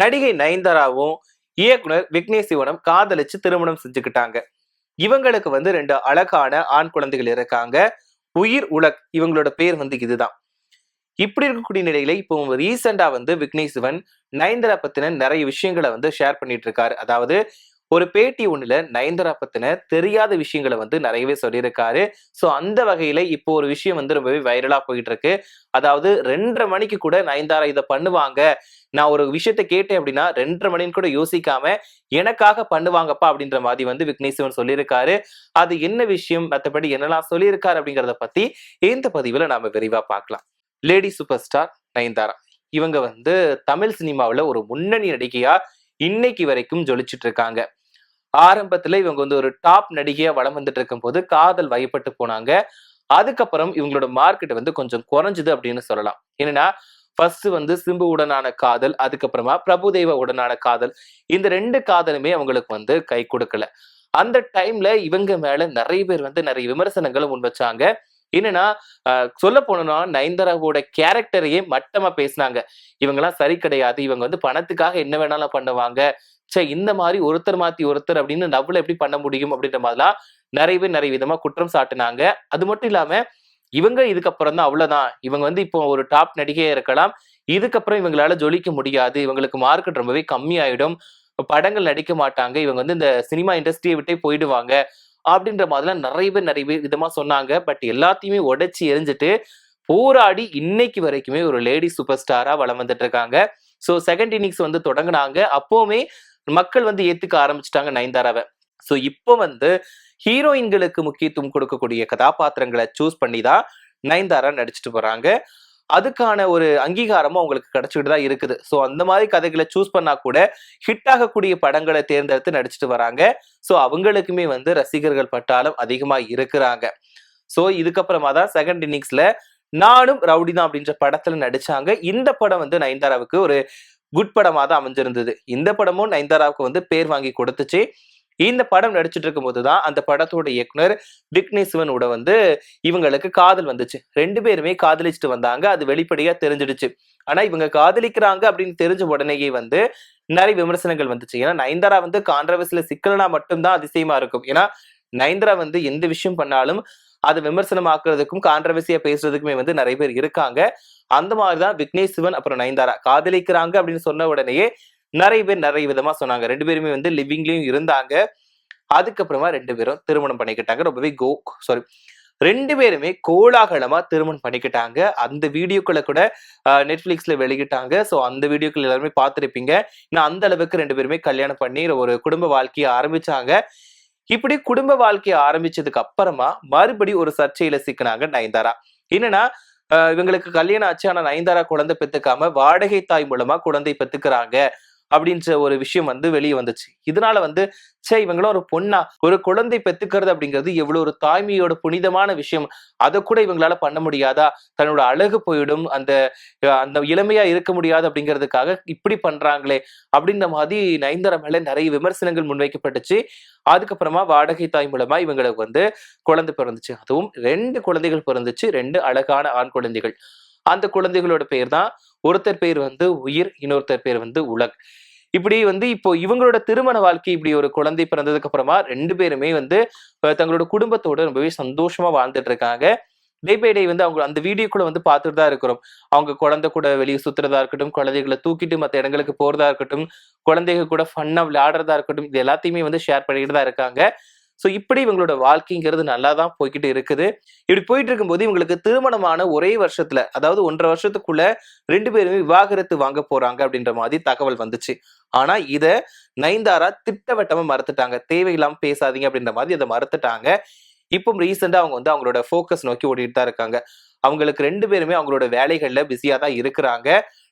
நடிகை நயன்தாராவும் இயக்குனர் விக்னேஷ் சிவனும் காதலிச்சு திருமணம் செஞ்சுக்கிட்டாங்க. இவங்களுக்கு வந்து 2 அழகான ஆண் குழந்தைகள் இருக்காங்க. உயிர் உலக் இவங்களோட பேர் வந்து இதுதான். இப்படி இருக்கக்கூடிய நிலையில இப்போ ரீசெண்டா வந்து விக்னேஷ் சிவன் நயன்தாரா பத்தின நிறைய விஷயங்களை வந்து ஷேர் பண்ணிட்டு இருக்காரு. அதாவது ஒரு பேட்டி ஒண்ணுல நயன்தாரா பத்தின தெரியாத விஷயங்களை வந்து நிறையவே சொல்லியிருக்காரு. சோ அந்த வகையில இப்போ ஒரு விஷயம் வந்து ரொம்பவே வைரலா போயிட்டு இருக்கு. அதாவது 2:30 மணிக்கு கூட நயன்தாரா இதை பண்ணுவாங்க. நான் ஒரு விஷயத்த கேட்டேன் அப்படின்னா 2:30 மணின்னு கூட யோசிக்காம எனக்காக பண்ணுவாங்கப்பா அப்படின்ற மாதிரி வந்து விக்னேஷ் சிவன் சொல்லியிருக்காரு. அது என்ன விஷயம், மற்றபடி என்னெல்லாம் சொல்லியிருக்காரு அப்படிங்கிறத பத்தி இந்த பதிவுல நாம விரிவா பார்க்கலாம். லேடி சூப்பர் ஸ்டார் நயன்தாரா இவங்க வந்து தமிழ் சினிமாவில் ஒரு முன்னணி நடிகையா இன்னைக்கு வரைக்கும் ஜொலிச்சுட்டு இருக்காங்க. ஆரம்பத்துல இவங்க வந்து ஒரு டாப் நடிகையா வலம் வந்துட்டு இருக்கும் போது காதல் வயப்பட்டு போனாங்க. அதுக்கப்புறம் இவங்களோட மார்க்கெட் வந்து கொஞ்சம் குறைஞ்சுது அப்படின்னு சொல்லலாம். என்னன்னா ஃபர்ஸ்ட் வந்து சிம்பு உடனான காதல், அதுக்கப்புறமா பிரபுதேவா உடனான காதல், இந்த 2 காதலுமே அவங்களுக்கு வந்து கை கொடுக்கல. அந்த டைம்ல இவங்க மேல நிறைய பேர் வந்து நிறைய விமர்சனங்களை முன் வச்சாங்க. என்னன்னா சொல்ல போனோம்னா நயன்தாராவோட கேரக்டரையே மட்டமா பேசினாங்க. இவங்கெல்லாம் சரி கிடையாது, இவங்க வந்து பணத்துக்காக என்ன வேணாலும் பண்ணுவாங்க, சே இந்த மாதிரி ஒருத்தர் மாத்தி ஒருத்தர் அப்படின்னு நவ்ல எப்படி பண்ண முடியும் அப்படின்ற மாதிரிலாம் நிறைய பேர் நிறைய விதமா குற்றம் சாட்டுனாங்க. அது மட்டும் இல்லாம இவங்க இதுக்கப்புறம் தான் அவ்வளவுதான், இவங்க வந்து இப்போ ஒரு டாப் நடிகையா இருக்கலாம், இதுக்கப்புறம் இவங்களால ஜொலிக்க முடியாது, இவங்களுக்கு மார்க்கெட் ரொம்பவே கம்மி ஆயிடும், படங்கள் நடிக்க மாட்டாங்க, இவங்க வந்து இந்த சினிமா இண்டஸ்ட்ரியை விட்டே போயிடுவாங்க அப்படின்ற மாதிரிலாம் நிறைய பேர் நிறைய விதமா சொன்னாங்க. பட் எல்லாத்தையுமே உடைச்சு எரிஞ்சிட்டு போராடி இன்னைக்கு வரைக்குமே ஒரு லேடி சூப்பர் ஸ்டாரா வலம் வந்துட்டு இருக்காங்க. சோ செகண்ட் இன்னிங்ஸ் வந்து தொடங்கினாங்க. அப்பவுமே மக்கள் வந்து ஏத்துக்க ஆரம்பிச்சிட்டாங்க நயன்தாராவை. சோ இப்போ வந்து ஹீரோயின்களுக்கு முக்கியத்துவம் கொடுக்கக்கூடிய கதாபாத்திரங்களை சூஸ் பண்ணி தான் நயன்தாரா நடிச்சுட்டு போறாங்க. அதுக்கான ஒரு அங்கீகாரமும் அவங்களுக்கு கிடைச்சிட்டு தான் இருக்குது. சோ அந்த மாதிரி கதைகளை சூஸ் பண்ணா கூட ஹிட் ஆகக்கூடிய படங்களை தேர்ந்தெடுத்து நடிச்சுட்டு வராங்க. சோ அவங்களுக்குமே வந்து ரசிகர்கள் பட்டாளம் அதிகமா இருக்கிறாங்க. சோ இதுக்கப்புறமா தான் செகண்ட் இன்னிங்ஸ்ல நானும் ரவுடி தான் அப்படின்ற படத்துல நடிச்சாங்க. இந்த படம் வந்து நயன்தாராவுக்கு ஒரு குட் படமா தான் அமைஞ்சிருந்தது. இந்த படமும் நயன்தாராவுக்கு வந்து பேர் வாங்கி கொடுத்துச்சு. இந்த படம் நடிச்சிட்டு இருக்கும் போதுதான் அந்த படத்தோட இயக்குனர் விக்னேஷ் சிவனோட வந்து இவங்களுக்கு காதல் வந்துச்சு. 2 பேருமே காதலிச்சுட்டு வந்தாங்க. அது வெளிப்படையா தெரிஞ்சிடுச்சு. ஆனா இவங்க காதலிக்கிறாங்க அப்படின்னு தெரிஞ்ச உடனேயே வந்து நிறைய விமர்சனங்கள் வந்துச்சு. ஏன்னா நயன்தாரா வந்து கான்ட்ரவர்சில சிக்கலனா மட்டும்தான் அதிசயமா இருக்கும். ஏன்னா நயன்தாரா வந்து எந்த விஷயம் பண்ணாலும் அதை விமர்சனமாக்குறதுக்கும் கான்ட்ரவர்சியா பேசுறதுக்குமே வந்து நிறைய பேர் இருக்காங்க. அந்த மாதிரிதான் விக்னேஷ் சிவன் அப்புறம் நயன்தாரா காதலிக்கிறாங்க அப்படின்னு சொன்ன உடனேயே நிறைய பேர் நிறைய விதமா சொன்னாங்க. 2 பேருமே வந்து லிவிங்லயும் இருந்தாங்க. அதுக்கப்புறமா 2 பேரும் திருமணம் பண்ணிக்கிட்டாங்க. ரொம்பவே சாரி 2 பேருமே கோலாகலமா திருமணம் பண்ணிக்கிட்டாங்க. அந்த வீடியோக்களை கூட நெட்ஃபிளிக்ஸ்ல வெளியிட்டாங்க. சோ அந்த வீடியோக்கள் எல்லாருமே பார்த்திருப்பீங்க. ஏன்னா அந்த அளவுக்கு 2 பேருமே கல்யாணம் பண்ணி ஒரு குடும்ப வாழ்க்கையை ஆரம்பிச்சாங்க. இப்படி குடும்ப வாழ்க்கையை ஆரம்பிச்சதுக்கு அப்புறமா மறுபடியும் ஒரு சர்ச்சையில சிக்கினாங்க நயன்தாரா. என்னன்னா இவங்களுக்கு கல்யாணம் ஆச்சு, ஆனா நயன்தாரா குழந்தை பெத்துக்காம வாடகை தாய் மூலமா குழந்தை பெத்துக்கிறாங்க அப்படின்ற ஒரு விஷயம் வந்து வெளியே வந்துச்சு. இதனால வந்து சே இவங்களும் ஒரு பொண்ணா, ஒரு குழந்தை பெத்துக்கிறது அப்படிங்கிறது எவ்வளவு ஒரு தாய்மையோட புனிதமான விஷயம், அதை கூட இவங்களால பண்ண முடியாதா, தன்னோட அழகு போயிடும், அந்த அந்த இளமையா இருக்க முடியாது அப்படிங்கிறதுக்காக இப்படி பண்றாங்களே அப்படின்ற மாதிரி நயன்தாரா மேல நிறைய விமர்சனங்கள் முன்வைக்கப்பட்டுச்சு. அதுக்கப்புறமா வாடகை தாய் மூலமா இவங்களுக்கு வந்து குழந்தை பிறந்துச்சு. அதுவும் 2 குழந்தைகள் பிறந்துச்சு. 2 அழகான ஆண் குழந்தைகள். அந்த குழந்தைகளோட பேர் தான், ஒருத்தர் பேர் வந்து உயிர், இன்னொருத்தர் பேர் வந்து உலக். இப்படி வந்து இப்போ இவங்களோட திருமண வாழ்க்கை இப்படி ஒரு குழந்தை பிறந்ததுக்கு அப்புறமா 2 பேருமே வந்து தங்களோட குடும்பத்தோட ரொம்பவே சந்தோஷமா வாழ்ந்துட்டு இருக்காங்க. டே பை டே வந்து அவங்க அந்த வீடியோக்குள்ள வந்து பார்த்துட்டு தான் இருக்கிறோம். அவங்க குழந்தை கூட வெளியே சுத்துறதா இருக்கட்டும், குழந்தைகளை தூக்கிட்டு மற்ற இடங்களுக்கு போறதா இருக்கட்டும், குழந்தைங்க கூட ஃபன்னா விளையாடுறதா இருக்கட்டும், இது எல்லாத்தையுமே வந்து ஷேர் பண்ணிட்டு தான் இருக்காங்க. சோ இப்படி இவங்களோட வாழ்க்கைங்கிறது நல்லா தான் போய்கிட்டு இருக்குது. இப்படி போயிட்டு இருக்கும்போது இவங்களுக்கு திருமணமான ஒரே வருஷத்துல, அதாவது 1.5 வருஷத்துக்குள்ள 2 பேருமே விவாகரத்து வாங்க போறாங்க அப்படின்ற மாதிரி தகவல் வந்துச்சு. ஆனா இத நயன்தாரா திட்டவட்டமா மறுத்துட்டாங்க. தேவையில்லாம பேசாதீங்க அப்படின்ற மாதிரி அதை மறுத்துட்டாங்க. இப்போ ரீசெண்டா அவங்க வந்து அவங்களோட போக்கஸ் நோக்கி ஓடிட்டு தான் இருக்காங்க. அவங்களுக்கு 2 பேருமே அவங்களோட வேலைகள்ல பிஸியா தான் இருக்கிறாங்க.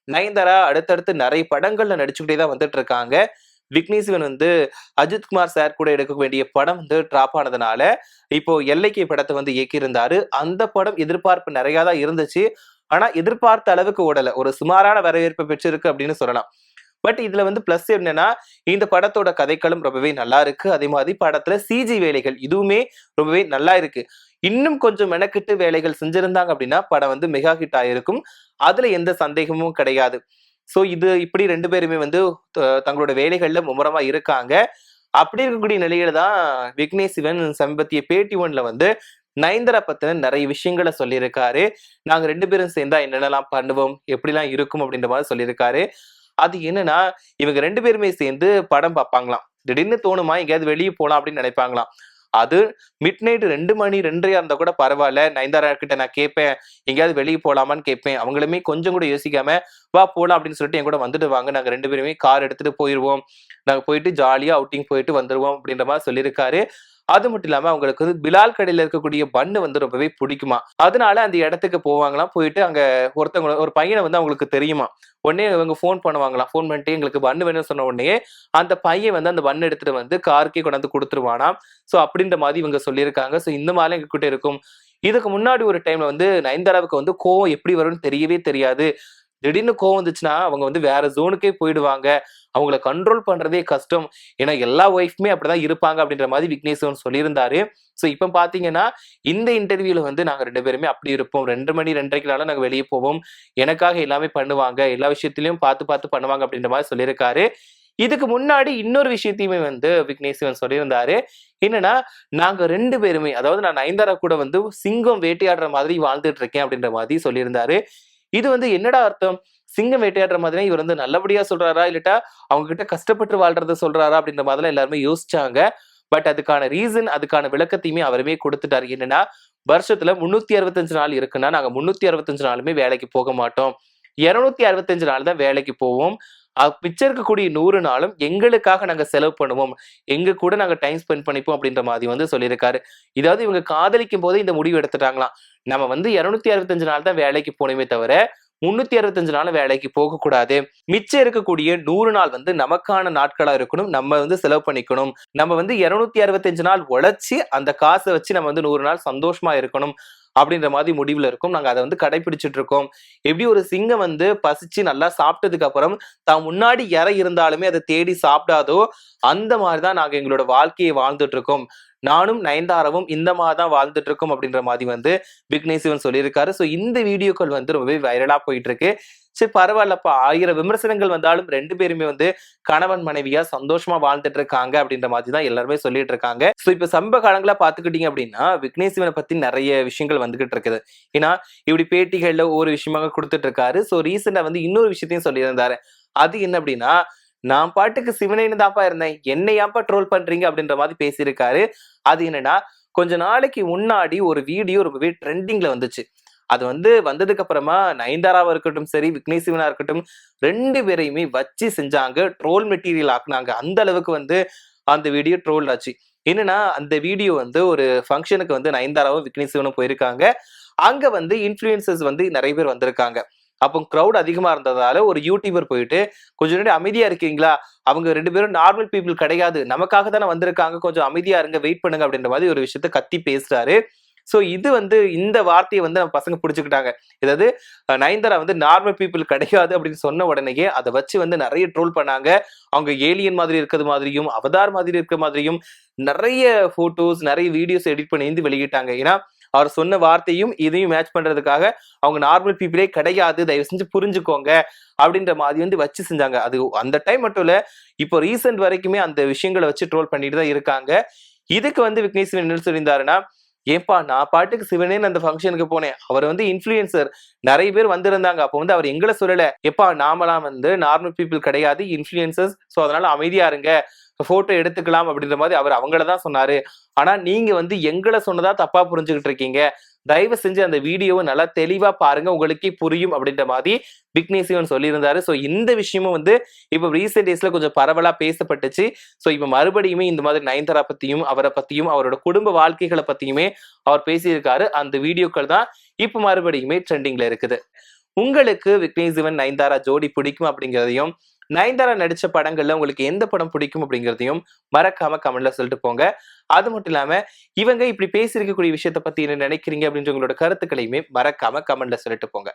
நயன்தாரா அடுத்தடுத்து நிறைய படங்கள்ல நடிச்சுக்கிட்டே தான் வந்துட்டு இருக்காங்க. விக்னேஷ் சிவன் வந்து அஜித் குமார் சார் கூட எடுக்க வேண்டிய படம் வந்து டிராப் ஆனதுனால இப்போ எல்லைக்கு படத்தை வந்து இயக்கியிருந்தாரு. அந்த படம் எதிர்பார்ப்பு நிறைய தான் இருந்துச்சு. ஆனா எதிர்பார்த்த அளவுக்கு ஓடல. ஒரு சுமாரான வரவேற்பு பெற்றிருக்கு அப்படின்னு சொல்லலாம். பட் இதுல வந்து பிளஸ் என்னன்னா, இந்த படத்தோட கதைக்களம் ரொம்பவே நல்லா இருக்கு. அதே மாதிரி படத்துல சிஜி வேலைகள் இதுவுமே ரொம்பவே நல்லா இருக்கு. இன்னும் கொஞ்சம் மெனக்கிட்டு வேலைகள் செஞ்சிருந்தாங்க அப்படின்னா படம் வந்து மெகா ஹிட் ஆயிருக்கும். அதுல எந்த சந்தேகமும் கிடையாது. சோ இது இப்படி 2 பேருமே வந்து தங்களோட வேலைகள்ல மும்முரமா இருக்காங்க. அப்படி இருக்கக்கூடிய நிலையில தான் விக்னேஷ் சிவன் சமீபத்திய பேட்டி ஒன்ல வந்து நயன்தாரா பத்தின நிறைய விஷயங்கள சொல்லியிருக்காரு. நாங்க 2 பேரும் சேர்ந்தா என்னென்னலாம் பண்ணுவோம், எப்படிலாம் இருக்கும் அப்படின்ற மாதிரி சொல்லியிருக்காரு. அது என்னன்னா, இவங்க 2 பேருமே சேர்ந்து படம் பார்ப்பாங்களாம். திடீர்னு தோணுமா எங்கேயாவது வெளிய போலாம் அப்படின்னு நினைப்பாங்களாம். அது மிட் நைட் 2 மணி 2:30 இருந்தா கூட பரவாயில்ல. நயன்தாரா கிட்ட நான் கேட்பேன். எங்கேயாவது வெளிய போலாமான்னு கேட்பேன். அவங்களுமே கொஞ்சம் கூட யோசிக்காம, "வா போலாம்" அப்படின்னு சொல்லிட்டு என் கூட வந்துட்டு வாங்க. நாங்க 2 பேருமே கார் எடுத்துட்டு போயிருவோம். நாங்க போயிட்டு ஜாலியா அவுட்டிங் போயிட்டு வந்துருவோம் அப்படின்ற மாரி சொல்லியிருக்காரு. அது மட்டும் இல்லாம அவங்களுக்கு வந்து பிலால் கடையில இருக்கக்கூடிய பன்னு வந்து ரொம்பவே பிடிக்குமா. அதனால அந்த இடத்துக்கு போவாங்களாம். போயிட்டு அங்க ஒரு பையன வந்து அவங்களுக்கு தெரியுமா. உடனே இவங்க ஃபோன் பண்ணுவாங்களாம். ஃபோன் பண்ணிட்டு எங்களுக்கு பன்னு வேணும்னு சொன்ன உடனேயே, அந்த பையன் வந்து அந்த பன் எடுத்துட்டு வந்து காருக்கே கொண்டாந்து குடுத்துருவானாம். சோ அப்படின்ற மாதிரி இவங்க சொல்லியிருக்காங்க. சோ இந்த மாதிரிலாம் எங்ககிட்ட இருக்கும். இதுக்கு முன்னாடி ஒரு டைம்ல வந்து நயன்தாராவுக்கு வந்து கோவம் எப்படி வரும்னு தெரியவே தெரியாது. திடீர்னு கோவம் வந்துச்சுன்னா, அவங்க வந்து வேற ஜோனுக்கே போயிடுவாங்க. அவங்கள கண்ட்ரோல் பண்றதே கஷ்டம். ஏன்னா எல்லா ஒய்ஃப்மே அப்படிதான் இருப்பாங்க அப்படின்ற மாதிரி விக்னேஷ் சிவன் சொல்லியிருந்தாரு. சோ இப்ப பாத்தீங்கன்னா, இந்த இன்டர்வியூல வந்து நாங்க 2 பேருமே அப்படி இருப்போம். 2 மணி 2:30க்குனாலும் நாங்க வெளிய போவோம். எனக்காக எல்லாமே பண்ணுவாங்க. எல்லா விஷயத்திலயும் பார்த்து பார்த்து பண்ணுவாங்க அப்படின்ற மாதிரி சொல்லியிருக்காரு. இதுக்கு முன்னாடி இன்னொரு விஷயத்தையுமே வந்து விக்னேஷ் சிவன் சொல்லியிருந்தாரு. என்னன்னா, நாங்க 2 பேருமே அதாவது நான் நயன்தாரா கூட வந்து சிங்கம் வேட்டையாடுற மாதிரி வாழ்ந்துட்டு இருக்கேன் அப்படின்ற மாதிரி சொல்லியிருந்தாரு. இது வந்து என்னடா அர்த்தம்? சிங்கம் வேட்டையாடுற மாதிரினா இவர் வந்து நல்லபடியா சொல்றாரா? இல்லட்டா அவங்க கிட்ட கஷ்டப்பட்டு வாழ்றத சொல்றாரா? அப்படின்ற மாதிரிலாம் எல்லாருமே யோசிச்சாங்க. பட் அதுக்கான ரீசன், அதுக்கான விளக்கத்தையுமே அவருமே குடுத்துட்டாரு. என்னன்னா, வருஷத்துல 365 நாள் இருக்குன்னா, நாங்க 365 நாளுமே வேலைக்கு போக மாட்டோம். 265 நாள் தான் வேலைக்கு போவோம். மிச்சம் இருக்கக்கூடிய 100 நாளும் எங்களுக்காக நாங்க செலவு பண்ணுவோம். எங்க கூட நாங்க டைம் ஸ்பெண்ட் பண்ணிப்போம் அப்படின்ற மாதிரி வந்து சொல்லியிருக்காரு. இதாவது இவங்க காதலிக்கும் போதே இந்த முடிவு எடுத்துட்டாங்களாம். நம்ம வந்து 265 நாள் தான் வேலைக்கு போணுமே தவிர, 365 நாள் வேலைக்கு போகக்கூடாது. மிச்சம் இருக்கக்கூடிய 100 நாள் வந்து நமக்கான நாட்களா இருக்கணும். நம்ம வந்து செலவு பண்ணிக்கணும். நம்ம வந்து 265 நாள் உழைச்சு அந்த காச வச்சு நம்ம வந்து 100 நாள் சந்தோஷமா இருக்கணும். அப்படின்ற மாதிரி முடிவுல இருக்கும். நாங்க அத வந்து கடைபிடிச்சிட்டு இருக்கோம். எப்படி ஒரு சிங்கம் வந்து பசிச்சு நல்லா சாப்பிட்டதுக்கு அப்புறம் தான் முன்னாடி இரை இருந்தாலுமே அதை தேடி சாப்பிடாதோ, அந்த மாதிரி தான் நாங்க எங்களோட வாழ்க்கையை வாழ்ந்துட்டு இருக்கோம். நானும் நயன்தாராவும் இந்த மாதிரி தான் வாழ்ந்துட்டு இருக்கோம் அப்படின்ற மாதிரி வந்து விக்னேஷ் சிவன் சொல்லியிருக்காரு. சோ இந்த வீடியோக்கள் வந்து ரொம்பவே வைரலா போயிட்டு இருக்கு. சரி பரவாயில்லப்பா, 1000 விமர்சனங்கள் வந்தாலும் 2 பேருமே வந்து கணவன் மனைவியா சந்தோஷமா வாழ்ந்துட்டு இருக்காங்க அப்படின்ற மாதிரி தான் எல்லாருமே சொல்லிட்டு இருக்காங்க. சோ இப்ப சமீப காலங்களா பாத்துக்கிட்டீங்க அப்படின்னா விக்னேஷ் சிவனை பத்தி நிறைய விஷயங்கள் வந்துகிட்டு இருக்குது. ஏன்னா இப்படி பேட்டிகள்ல ஒரு விஷயமாக கொடுத்துட்டு இருக்காரு. சோ ரீசெண்டா வந்து இன்னொரு விஷயத்தையும் சொல்லியிருந்தாரு. அது என்ன அப்படின்னா, நான் பாட்டுக்கு சிவனேன்னு தான்ப்பா இருந்தேன், என்னை ஏன்ப்பா ட்ரோல் பண்றீங்க அப்படின்ற மாதிரி பேசியிருக்காரு. அது என்னன்னா, கொஞ்ச நாளைக்கு முன்னாடி ஒரு வீடியோ ரொம்பவே ட்ரெண்டிங்ல வந்துச்சு. அது வந்து வந்ததுக்கு அப்புறமா நயன்தாராவா இருக்கட்டும் சரி, விக்னேஷ் சிவனா இருக்கட்டும் 2 பேரையுமே வச்சு செஞ்சாங்க. ட்ரோல் மெட்டீரியல் ஆக்குனாங்க. அந்த அளவுக்கு வந்து அந்த வீடியோ ட்ரோல் ஆச்சு. என்னன்னா, அந்த வீடியோ வந்து ஒரு ஃபங்ஷனுக்கு வந்து நயன்தாராவும் விக்னேஷ் சிவனும் போயிருக்காங்க. அங்க வந்து இன்ஃப்ளூயன்சர்ஸ் வந்து நிறைய பேர் வந்திருக்காங்க. அப்போ கிரவுட் அதிகமா இருந்ததால ஒரு யூடியூபர் போயிட்டு, "கொஞ்சம் நேரம் அமைதியா இருக்கீங்களா? அவங்க 2 பேரும் நார்மல் பீப்பிள் கிடையாது. நமக்காக தானே வந்திருக்காங்க. கொஞ்சம் அமைதியா இருங்க. வெயிட் பண்ணுங்க." அப்படின்ற மாதிரி ஒரு விஷயத்த கத்தி பேசுறாரு. சோ இது வந்து இந்த வார்த்தையை வந்து நம்ம பசங்க புடிச்சுக்கிட்டாங்க. அதாவது நயன்தாரா வந்து நார்மல் பீப்பிள் கிடையாது அப்படின்னு சொன்ன உடனேயே அதை வச்சு வந்து நிறைய ட்ரோல் பண்ணாங்க. அவங்க ஏலியன் மாதிரி இருக்கிறது மாதிரியும், அவதார் மாதிரி இருக்கிற மாதிரியும் நிறைய போட்டோஸ், நிறைய வீடியோஸ் எடிட் பண்ணி வெளியிட்டாங்க. ஏன்னா அவர் சொன்ன வார்த்தையும் இதையும் மேட்ச் பண்றதுக்காக அவங்க நார்மல் பீப்புளே கிடையாது, தயவு செஞ்சு புரிஞ்சுக்கோங்க அப்படின்ற மாதிரி வந்து வச்சு செஞ்சாங்க. அது அந்த டைம் மட்டும் இல்ல, இப்போ ரீசெண்ட் வரைக்குமே அந்த விஷயங்களை வச்சு ட்ரோல் பண்ணிட்டு தான் இருக்காங்க. இதுக்கு வந்து விக்னேஷ் சிவன் என்ன சொல்லியிருந்தாருன்னா, ஏன்பா நான் பாட்டுக்கு சிவனேன்னு அந்த ஃபங்க்ஷனுக்கு போனேன். அவர் வந்து இன்ஃப்ளூயன்சர். நிறைய பேர் வந்திருந்தாங்க. அப்போ வந்து அவர் எங்களை சொல்லல. எப்பா நாமெல்லாம் வந்து நார்மல் பீப்புள் கிடையாது, இன்ஃப்ளூயன்சர்ஸ். சோ அதனால அமைதியா இருங்க. போட்டோ எடுத்துக்கலாம் அப்படின்ற மாதிரி அவர் அவங்கள தான் சொன்னாரு. ஆனா நீங்க வந்து எங்களை சொன்னதா தப்பா புரிஞ்சுகிட்டு இருக்கீங்க. தயவு செஞ்சு அந்த வீடியோவை நல்லா தெளிவா பாருங்க, உங்களுக்கே புரியும் அப்படின்ற மாதிரி விக்னேஷ் சிவன் சொல்லியிருந்தாரு. சோ இந்த விஷயமும் வந்து இப்ப ரீசெண்ட் டேஸ்ல கொஞ்சம் பரவலா பேசப்பட்டுச்சு. சோ இப்ப மறுபடியுமே இந்த மாதிரி நயன்தாரா பத்தியும், அவரை பத்தியும், அவரோட குடும்ப வாழ்க்கைகளை பத்தியுமே அவர் பேசியிருக்காரு. அந்த வீடியோக்கள் தான் இப்ப மறுபடியுமே ட்ரெண்டிங்ல இருக்குது. உங்களுக்கு விக்னேஷ் சிவன் நயன்தாரா ஜோடி பிடிக்கும் அப்படிங்கிறதையும், நயன்தாரா நடிச்ச படங்கள்ல உங்களுக்கு எந்த படம் பிடிக்கும் அப்படிங்கிறதையும் மறக்காம கமெண்ட்ல சொல்லிட்டு போங்க. அது மட்டும் இல்லாம இவங்க இப்படி பேசியிருக்கக்கூடிய விஷயத்த பத்தி என்ன நினைக்கிறீங்க அப்படின்ற உங்களோட கருத்துக்களையுமே மறக்காம கமெண்ட்ல சொல்லிட்டு போங்க.